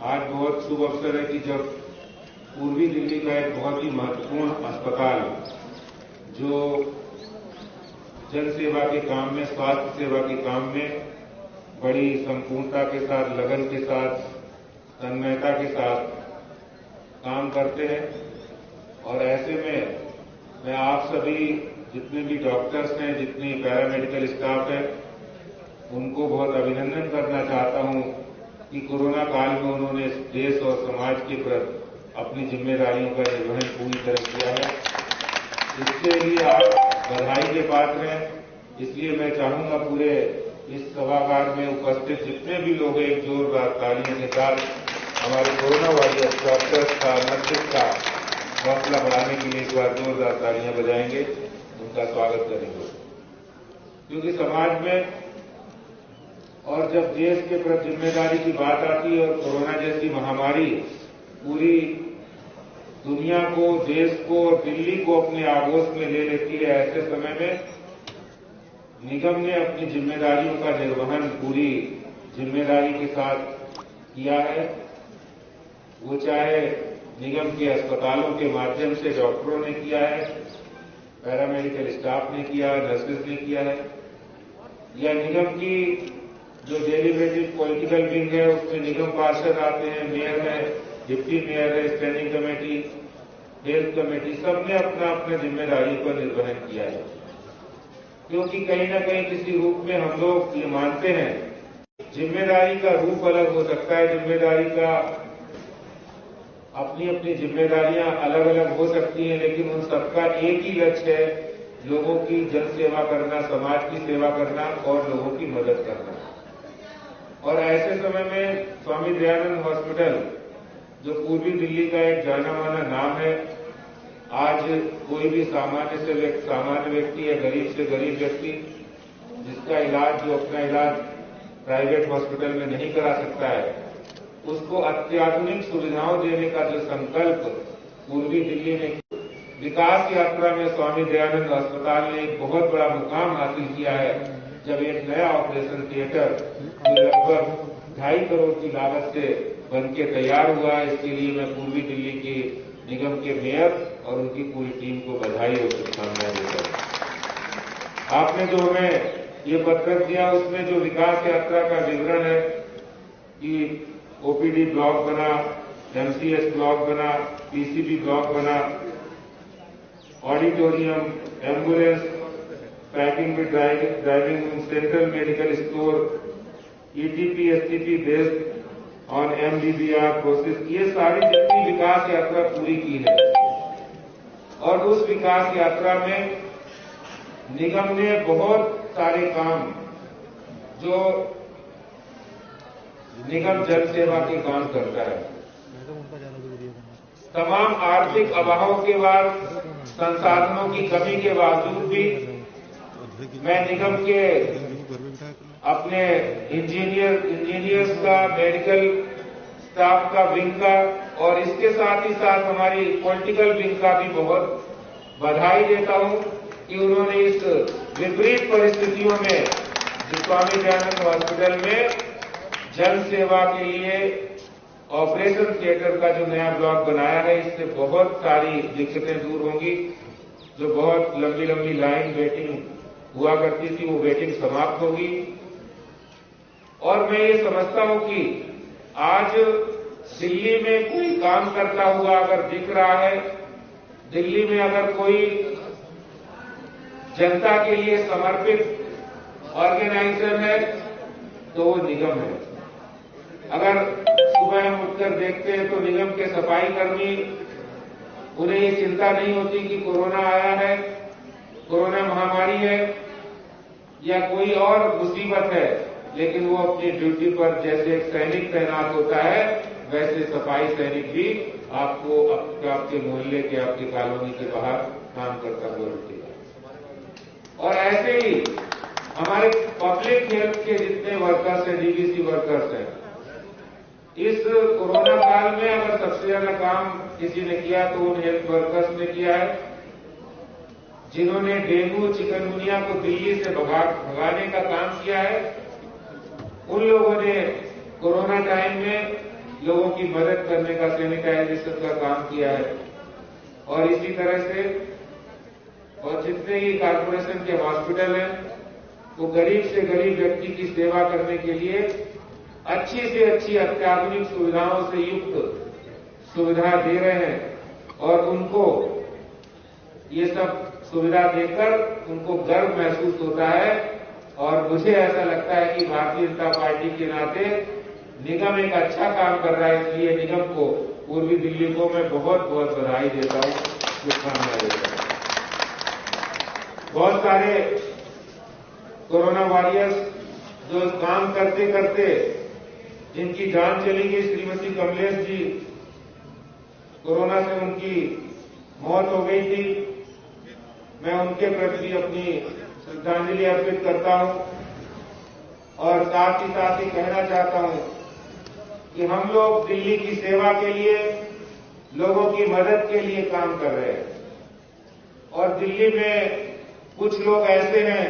आज बहुत शुभ अवसर है कि जब पूर्वी दिल्ली का एक बहुत ही महत्वपूर्ण अस्पताल जो जन सेवा के काम में, स्वास्थ्य सेवा के काम में बड़ी संपूर्णता के साथ, लगन के साथ, तन्मयता के साथ काम करते हैं। और ऐसे में मैं आप सभी जितने भी डॉक्टर्स हैं, जितनी पैरामेडिकल स्टाफ है, उनको बहुत अभिनंदन करना चाहता हूं कि कोरोना काल में उन्होंने देश और समाज के प्रति अपनी जिम्मेदारियों का निर्वहन पूरी तरह किया है। इसके लिए आप बधाई के पात्र हैं। इसलिए मैं चाहूंगा पूरे इस सभागार में उपस्थित जितने भी लोग एक जोरदार तालियों के साथ हमारे कोरोना वॉरियर्स डॉक्टर्स का, नर्सेस का हौसला बढ़ाने के लिए एक बार जोरदार तालियां बजाएंगे, उनका स्वागत करेंगे। क्योंकि समाज में और जब देश के प्रति जिम्मेदारी की बात आती है और कोरोना जैसी महामारी पूरी दुनिया को, देश को और दिल्ली को अपने आगोश में ले लेती है, ऐसे समय में निगम ने अपनी जिम्मेदारियों का निर्वहन पूरी जिम्मेदारी के साथ किया है। वो चाहे निगम के अस्पतालों के माध्यम से डॉक्टरों ने किया है, पैरामेडिकल स्टाफ ने किया है, नर्सेस ने किया है, या निगम की जो डेलीब्रेटिव पॉलिटिकल विंग है उसमें निगम पार्षद आते हैं, मेयर है, डिप्टी मेयर है, स्टैंडिंग कमेटी, हेल्थ कमेटी, सबने अपना अपना जिम्मेदारी पर निर्वहन किया है। क्योंकि कहीं न कहीं किसी रूप में हम लोग ये मानते हैं, जिम्मेदारी का रूप अलग हो सकता है, जिम्मेदारी का अपनी अपनी जिम्मेदारियां अलग अलग हो सकती हैं, लेकिन उन सबका एक ही लक्ष्य है, लोगों की जन सेवा करना, समाज की सेवा करना और लोगों की मदद करना। और ऐसे समय में स्वामी दयानंद हॉस्पिटल, जो पूर्वी दिल्ली का एक जाना माना नाम है, आज कोई भी सामान्य व्यक्ति या गरीब से गरीब व्यक्ति जिसका इलाज, जो अपना इलाज प्राइवेट हॉस्पिटल में नहीं करा सकता है, उसको अत्याधुनिक सुविधाओं देने का जो संकल्प पूर्वी दिल्ली में, विकास यात्रा में स्वामी दयानंद अस्पताल ने एक बहुत बड़ा मुकाम हासिल किया है। जब एक नया ऑपरेशन थिएटर लगभग 2.5 करोड़ की लागत से बनके तैयार हुआ, इसके लिए मैं पूर्वी दिल्ली के निगम के मेयर और उनकी पूरी टीम को बधाई और शुभकामनाएं देता हूं। आपने जो हमें ये पत्र दिया उसमें जो विकास यात्रा का विवरण है कि ओपीडी ब्लॉक बना, एमसीएस ब्लॉक बना, पीसीबी ब्लॉक बना, auditorium, ambulance, packing with driving, central medical store, ETP, STP based on MDBR process, ये सारी जितनी विकास यात्रा पूरी की है। और उस विकास यात्रा में निगम ने बहुत सारे काम, जो निगम जन सेवा के काम करता है, तमाम आर्थिक अभावों के बाद, संसाधनों की कमी के बावजूद भी मैं निगम के अपने इंजीनियर्स का, मेडिकल स्टाफ का, विंग का और इसके साथ ही साथ हमारी पॉलिटिकल विंग का भी बहुत बधाई देता हूं कि उन्होंने इस विपरीत परिस्थितियों में जो स्वामी दयानंद हॉस्पिटल में जन सेवा के लिए ऑपरेशन थिएटर का जो नया ब्लॉक बनाया है, इससे बहुत सारी दिक्कतें दूर होंगी। जो बहुत लंबी लंबी लाइन वेटिंग हुआ करती थी, वो वेटिंग समाप्त होगी। और मैं ये समझता हूं कि आज दिल्ली में कोई काम करता हुआ अगर दिख रहा है, दिल्ली में अगर कोई जनता के लिए समर्पित ऑर्गेनाइजेशन है तो वो निगम है। अगर सुबह हम उठकर देखते हैं तो निगम के सफाई कर्मी, उन्हें ये चिंता नहीं होती कि कोरोना आया है, कोरोना महामारी है या कोई और मुसीबत है, लेकिन वो अपनी ड्यूटी पर जैसे एक सैनिक तैनात होता है, वैसे सफाई सैनिक भी आपको आपके मोहल्ले के, आपकी कॉलोनी के बाहर काम करता हुआ दिखेगा। और ऐसे ही हमारे पब्लिक हेल्थ के जितने वर्कर्स हैं, डीवीसी वर्कर्स हैं, इस कोरोना काल में अगर सबसे ज्यादा काम किसी ने किया तो उन हेल्थ वर्कर्स ने किया है, जिन्होंने डेंगू, चिकनगुनिया को दिल्ली से भगाने का काम किया है। उन लोगों ने कोरोना टाइम में लोगों की मदद करने का, सैनिटाइजेशन का काम किया है। और इसी तरह से और जितने ही कारपोरेशन के हॉस्पिटल हैं वो गरीब से गरीब व्यक्ति की सेवा करने के लिए अच्छी से अच्छी अत्याधुनिक सुविधाओं से युक्त सुविधा दे रहे हैं और उनको ये सब सुविधा देकर उनको गर्व महसूस होता है। और मुझे ऐसा लगता है कि भारतीय जनता पार्टी के नाते निगम एक अच्छा काम कर रहा है, इसलिए निगम को, पूर्वी दिल्ली को मैं बहुत बहुत बधाई देता हूं, शुभकामनाएं देता हूं। बहुत सारे कोरोना वॉरियर्स जो काम करते करते जिनकी जान चली गई, श्रीमती कमलेश जी, कोरोना से उनकी मौत हो गई थी। मैं उनके प्रति भी अपनी श्रद्धांजलि अर्पित करता हूं और साथ ही कहना चाहता हूं कि हम लोग दिल्ली की सेवा के लिए, लोगों की मदद के लिए काम कर रहे हैं। और दिल्ली में कुछ लोग ऐसे हैं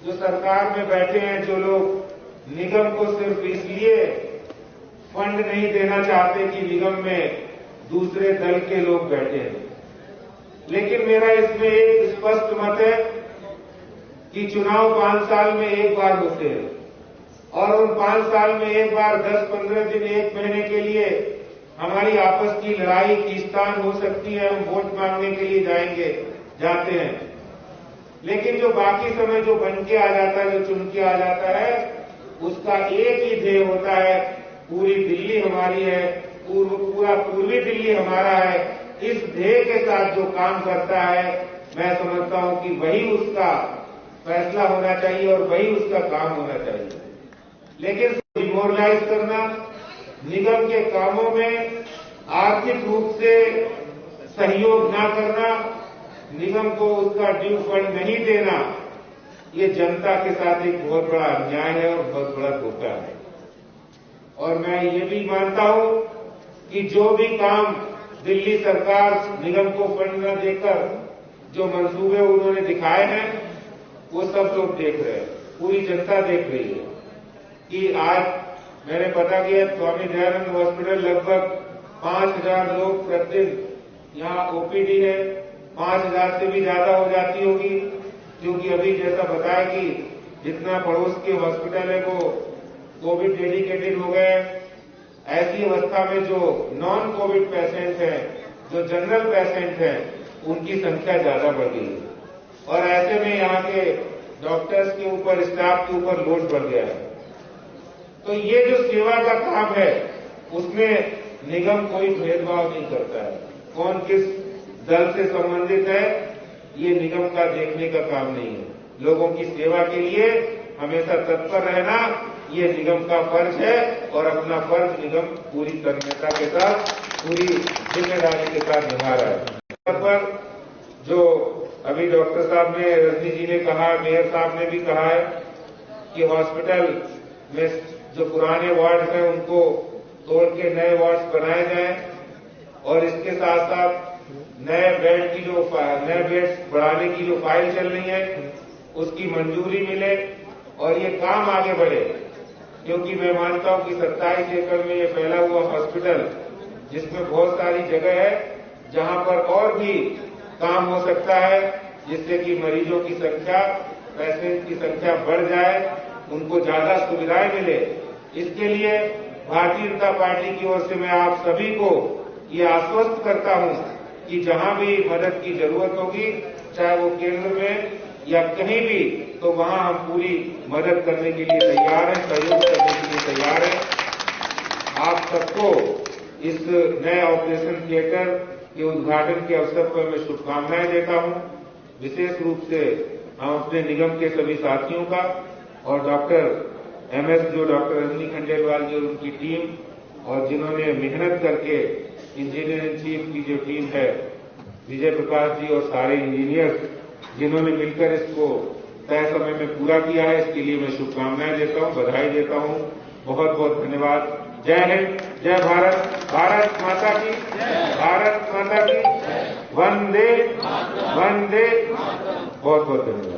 जो सरकार में बैठे हैं, जो लोग निगम को सिर्फ इसलिए फंड नहीं देना चाहते कि निगम में दूसरे दल के लोग बैठे हैं। लेकिन मेरा इसमें एक स्पष्ट मत है कि चुनाव 5 साल में एक बार होते हैं और उन 5 साल में एक बार 10-15 दिन, 1 महीने के लिए हमारी आपस की लड़ाई खींचतान हो सकती है, हम वोट मांगने के लिए जाते हैं। लेकिन जो बाकी समय जो बन के आ जाता है, जो चुन के आ जाता है, उसका एक ही ध्येय होता है, पूरी दिल्ली हमारी है, पूरा पूर्वी दिल्ली हमारा है। इस ध्येय के साथ जो काम करता है, मैं समझता हूं कि वही उसका फैसला होना चाहिए और वही उसका काम होना चाहिए। लेकिन डिमोरलाइज करना, निगम के कामों में आर्थिक रूप से सहयोग न करना, निगम को उसका ड्यू फंड नहीं देना, ये जनता के साथ एक बहुत बड़ा अन्याय है और बहुत बड़ा धोखा है। और मैं ये भी मानता हूं कि जो भी काम दिल्ली सरकार निगम को फंड न देकर जो मंसूबे उन्होंने दिखाए हैं, वो सब लोग देख रहे हैं, पूरी जनता देख रही है कि आज मैंने पता किया स्वामी दयानंद हॉस्पिटल लगभग 5000 लोग प्रतिदिन यहाँ ओपीडी है, 5000 से भी ज्यादा हो जाती होगी, क्योंकि अभी जैसा बताया कि जितना पड़ोस के हॉस्पिटल है वो कोविड डेडिकेटेड हो गए। ऐसी अवस्था में जो नॉन कोविड पेशेंट हैं, जो जनरल पेशेंट हैं, उनकी संख्या ज्यादा बढ़ गई है और ऐसे में यहाँ के डॉक्टर्स के ऊपर, स्टाफ के ऊपर लोड बढ़ गया है। तो ये जो सेवा का काम है, उसमें निगम कोई भेदभाव नहीं करता है, कौन किस दल से संबंधित है, ये निगम का देखने का काम नहीं है। लोगों की सेवा के लिए हमेशा तत्पर रहना, ये निगम का फर्ज है और अपना फर्ज निगम पूरी तन्मयता के साथ, पूरी जिम्मेदारी के साथ निभा रहा है। पर जो अभी डॉक्टर साहब ने, रजनी जी ने कहा, मेयर साहब ने भी कहा है कि हॉस्पिटल में जो पुराने वार्ड हैं उनको तोड़ के नए वार्ड्स बनाए जाएं और इसके साथ साथ नए बेड्स बढ़ाने की जो फाइल चल रही है उसकी मंजूरी मिले और ये काम आगे बढ़े। क्योंकि मैं मानता हूं कि 27 एकड़ में ये फैला हुआ हॉस्पिटल, जिसमें बहुत सारी जगह है जहां पर और भी काम हो सकता है, जिससे कि मरीजों की संख्या, पेशेंट की संख्या बढ़ जाए, उनको ज्यादा सुविधाएं मिले। इसके लिए भारतीय जनता पार्टी की ओर से मैं आप सभी को ये आश्वस्त करता हूं कि जहां भी मदद की जरूरत होगी, चाहे वो केंद्र में या कहीं भी, तो वहां हम पूरी मदद करने के लिए तैयार हैं, सहयोग करने के लिए तैयार हैं। आप सबको इस नए ऑपरेशन थिएटर के उद्घाटन के अवसर पर मैं शुभकामनाएं देता हूं। विशेष रूप से हम अपने निगम के सभी साथियों का और डॉक्टर रजनी खंडेलवाल जी और उनकी टीम, और जिन्होंने मेहनत करके इंजीनियर इन चीफ की जो टीम है, विजय प्रकाश जी और सारे इंजीनियर्स जिन्होंने मिलकर इसको तय समय में पूरा किया है, इसके लिए मैं शुभकामनाएं देता हूं, बधाई देता हूं। बहुत बहुत धन्यवाद। जय हिंद, जय भारत, भारत माता की, भारत माता की, वंदे वंदे। बहुत बहुत धन्यवाद।